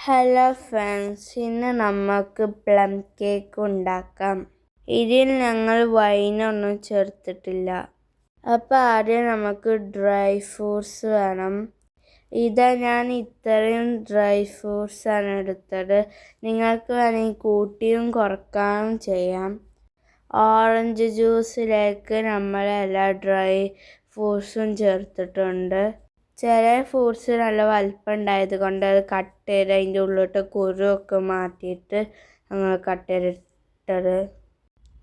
Hello friends, ഇന്ന് നമുക്ക് plum cake ഉണ്ടാക്കാം. ഇതിൽ ഞങ്ങൾ വൈനൊന്നും ചേർത്തിട്ടില്ല. അപ്പോൾ ആദ്യം നമുക്ക് ഡ്രൈ ഫ്രൂട്ട്സ് വേണം. ഞാൻ ഇത്രയും ഡ്രൈ ഫ്രൂട്ട്സാണ് എടുത്തത്. നിങ്ങൾക്ക് വേണമെങ്കിൽ കൂട്ടിയും കുറക്കാനും ചെയ്യാം. ഓറഞ്ച് ജ്യൂസിലേക്ക് നമ്മൾ എല്ലാ ഡ്രൈ ഫ്രൂട്ട്സും ചേർത്തിട്ടുണ്ട്. ചില ഫ്രൂട്ട്സ് നല്ല വലിപ്പം ഉണ്ടായത് കൊണ്ട് അത് കട്ട് ചെയ്ത് അതിൻ്റെ ഉള്ളിലത്തെ കുരുവൊക്കെ മാറ്റിയിട്ട് ഞങ്ങൾ കട്ട് ചെയ്തിട്ടത്.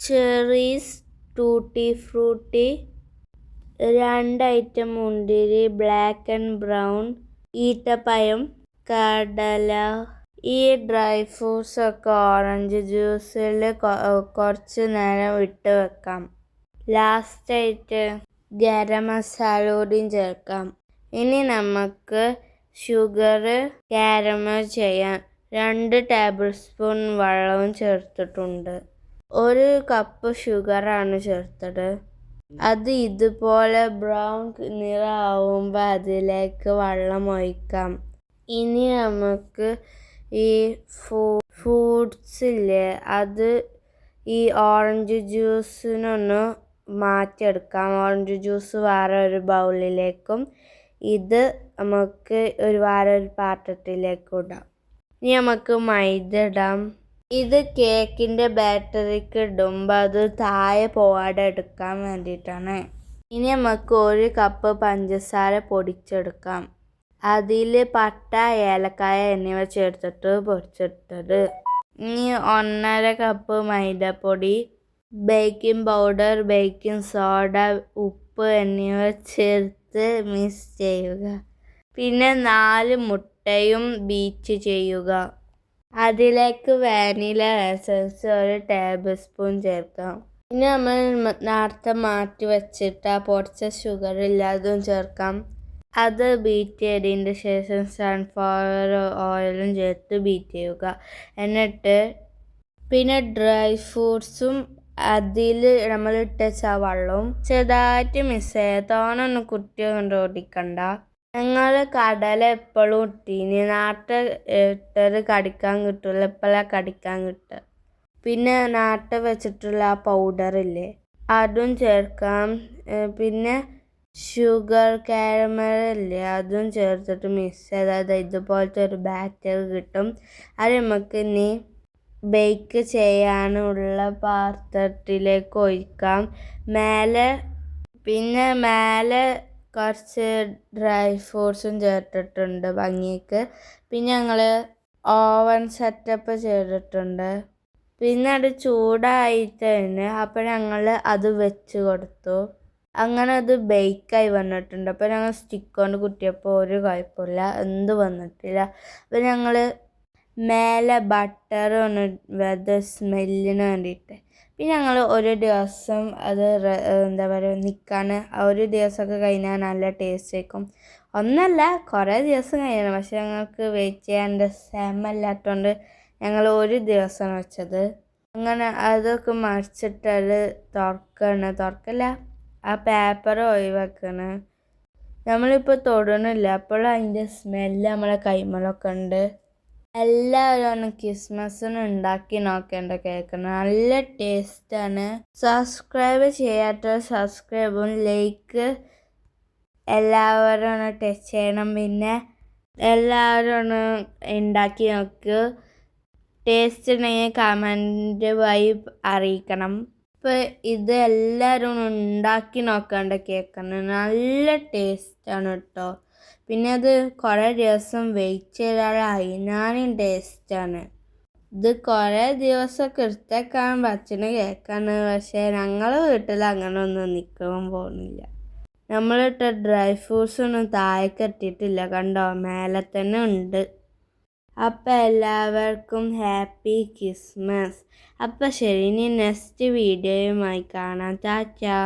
ചെറീസ്, ടൂട്ടി ഫ്രൂട്ടി, 2 ഐറ്റം മുന്തിരി, ബ്ലാക്ക് ആൻഡ് ബ്രൗൺ, ഈത്തപ്പഴം, കടല. ഈ ഡ്രൈ ഫ്രൂട്ട്സ് ഒക്കെ ഓറഞ്ച് ജ്യൂസിൽ കുറച്ച് നേരം ഇട്ട് വെക്കാം. ലാസ്റ്റായിട്ട് ഗരം മസാല കൂടിയും ചേർക്കാം. ഇനി നമുക്ക് ഷുഗർ കാരമൽ ചെയ്യാം. 2 ടേബിൾ സ്പൂൺ വെള്ളവും ചേർത്തിട്ടുണ്ട്. 1 കപ്പ് ഷുഗറാണ് ചേർത്തത്. അത് ഇതുപോലെ ബ്രൗൺ നിറമാവുമ്പോൾ അതിലേക്ക് വെള്ളം ഒഴിക്കാം. ഇനി നമുക്ക് ഈ ഫ്രൂട്ട്സില്ലേ അത് ഈ ഓറഞ്ച് ജ്യൂസിനൊന്ന് മാറ്റിയെടുക്കാം. ഓറഞ്ച് ജ്യൂസ് വേറെ ഒരു ബൗളിലേക്കും ഇത് നമുക്ക് വേറെ ഒരു പാത്രത്തിലേക്കും ഇടാം. ഇനി നമുക്ക് മൈദ ഇടാം. ഇത് കേക്കിൻ്റെ ബാറ്ററിക്ക് ഇടുമ്പോൾ അത് താഴെ പോവാതെ എടുക്കാൻ വേണ്ടിയിട്ടാണ്. ഇനി നമുക്ക് 1 കപ്പ് പഞ്ചസാര പൊടിച്ചെടുക്കാം. അതിൽ പട്ട, ഏലക്കായ എന്നിവ ചേർത്തിട്ട് പൊടിച്ചെടുത്തത്. ഇനി 1.5 കപ്പ് മൈദപ്പൊടി, ബേക്കിംഗ് പൗഡർ, ബേക്കിംഗ് സോഡ, ഉപ്പ് എന്നിവ ചേർത്ത് മിക്സ് ചെയ്യുക. പിന്നെ 4 മുട്ടയും ബീറ്റ് ചെയ്യുക. അതിലേക്ക് വാനില എസൻസ് 1 ടേബിൾ സ്പൂൺ ചേർക്കാം. ഇനി നമ്മൾ നേരത്തെ മാറ്റി വെച്ചിട്ട് പൊടിച്ച ഷുഗർ ഇല്ലാതും ചേർക്കാം. അത് ബീറ്റ് ചെയ്തതിൻ്റെ ശേഷം സൺഫ്ലവർ ഓയിലും ചേർത്ത് ബീറ്റ് ചെയ്യുക. എന്നിട്ട് പിന്നെ ഡ്രൈ ഫ്രൂട്ട്സും അതിൽ നമ്മൾ ഇട്ട വെള്ളവും ചെറുതായിട്ട് മിക്സ് ചെയ്യുക. തോനൊന്നും കുട്ടിയെ കൊണ്ട് ഓടിക്കണ്ട. ഞങ്ങൾ കടല എപ്പോഴും ഇട്ടീനി. നേരത്തെ ഇട്ടത് കടിക്കാൻ കിട്ടില്ല, എപ്പോഴാണ് കടിക്കാൻ കിട്ടുക. പിന്നെ നേരത്തെ വെച്ചിട്ടുള്ള ആ പൗഡറില്ലേ അതും ചേർക്കാം. പിന്നെ ഷുഗർ കാരമലില്ലേ അതും ചേർത്തിട്ട് മിക്സ് ചെയ്താൽ ഇതുപോലത്തെ ഒരു ബാറ്റർ കിട്ടും. അത് നമുക്ക് ഇനി ബേക്ക് ചെയ്യാനുള്ള പാത്രത്തിലേക്ക് ഒഴിക്കാം. മേലെ കുറച്ച് ഡ്രൈ ഫ്രൂട്ട്സും ചേർത്തിട്ടുണ്ട് ഭംഗിക്ക്. പിന്നെ ഞങ്ങൾ ഓവൻ സെറ്റപ്പ് ചെയ്തിട്ടുണ്ട്. പിന്നെ അത് ചൂടായിട്ടുണ്ട്. അപ്പോൾ ഞങ്ങൾ അത് വെച്ച് കൊടുത്തു. അങ്ങനെ അത് ബേക്കായി വന്നിട്ടുണ്ട്. അപ്പോൾ ഞങ്ങൾ സ്റ്റിക്ക് കൊണ്ട് കുത്തിയപ്പോൾ ഒരു കുഴപ്പമില്ല, എന്ത് വന്നിട്ടില്ല. അപ്പോൾ ഞങ്ങൾ മേലെ ബട്ടർ ഒന്ന് സ്മെല്ലിന് വേണ്ടിയിട്ട്. പിന്നെ ഞങ്ങൾ ഒരു ദിവസം അത് നിൽക്കാൻ ഒരു ദിവസമൊക്കെ കഴിഞ്ഞാൽ നല്ല ടേസ്റ്റ് ആയിരിക്കും. ഒന്നല്ല കുറേ ദിവസം കഴിയണം. പക്ഷെ ഞങ്ങൾക്ക് വെയിറ്റ് ചെയ്യാൻ സമയമില്ലാത്തതുകൊണ്ട് ഞങ്ങൾ ഒരു ദിവസം വെച്ചത്. അങ്ങനെ അതൊക്കെ മറിച്ചിട്ട് അത് തുറക്കല്ല, ആ പേപ്പർ ഒഴിവാക്കണം. നമ്മളിപ്പോൾ തൊടണില്ല, അപ്പോഴും അതിൻ്റെ സ്മെല്ല് നമ്മളെ കൈമലൊക്കെ ഉണ്ട്. എല്ലാവരും ക്രിസ്മസിന് ഉണ്ടാക്കി നോക്കേണ്ട കേക്കാണ്, നല്ല ടേസ്റ്റാണ്. സബ്സ്ക്രൈബ് ചെയ്യാത്ത സബ്സ്ക്രൈബും ലൈക്ക് എല്ലാവരും ഒന്ന് ടച്ച് ചെയ്യണം. പിന്നെ എല്ലാവരും ഒന്ന് ഉണ്ടാക്കി നോക്ക്. ടേസ്റ്റ് ഉണ്ടെങ്കിൽ കമൻറ്റ് വഴി അറിയിക്കണം. അപ്പോൾ ഇത് എല്ലാവരും ഉണ്ടാക്കി നോക്കേണ്ട കേക്കാണ്, നല്ല ടേസ്റ്റാണ് കേട്ടോ. പിന്നെ അത് കുറേ ദിവസം വെയിറ്റ് ചെയ്താൽ അതിനാലും ടേസ്റ്റാണ്. ഇത് കുറേ ദിവസമൊക്കെ എടുത്തേക്കാൻ പറ്റുന്ന കേക്കാണ്. പക്ഷേ ഞങ്ങളുടെ വീട്ടിൽ അങ്ങനെ ഒന്നും നിൽക്കാൻ പോകുന്നില്ല. നമ്മളിട്ട ഡ്രൈ ഫ്രൂട്ട്സ് ഒന്നും താഴേക്ക് എത്തിയിട്ടില്ല, കണ്ടോ, മേലെ തന്നെ ഉണ്ട്. അപ്പം എല്ലാവർക്കും ഹാപ്പി ക്രിസ്മസ്. അപ്പം ശരി, ഇനി നെക്സ്റ്റ് വീഡിയോയുമായി കാണാം. ടാറ്റാ.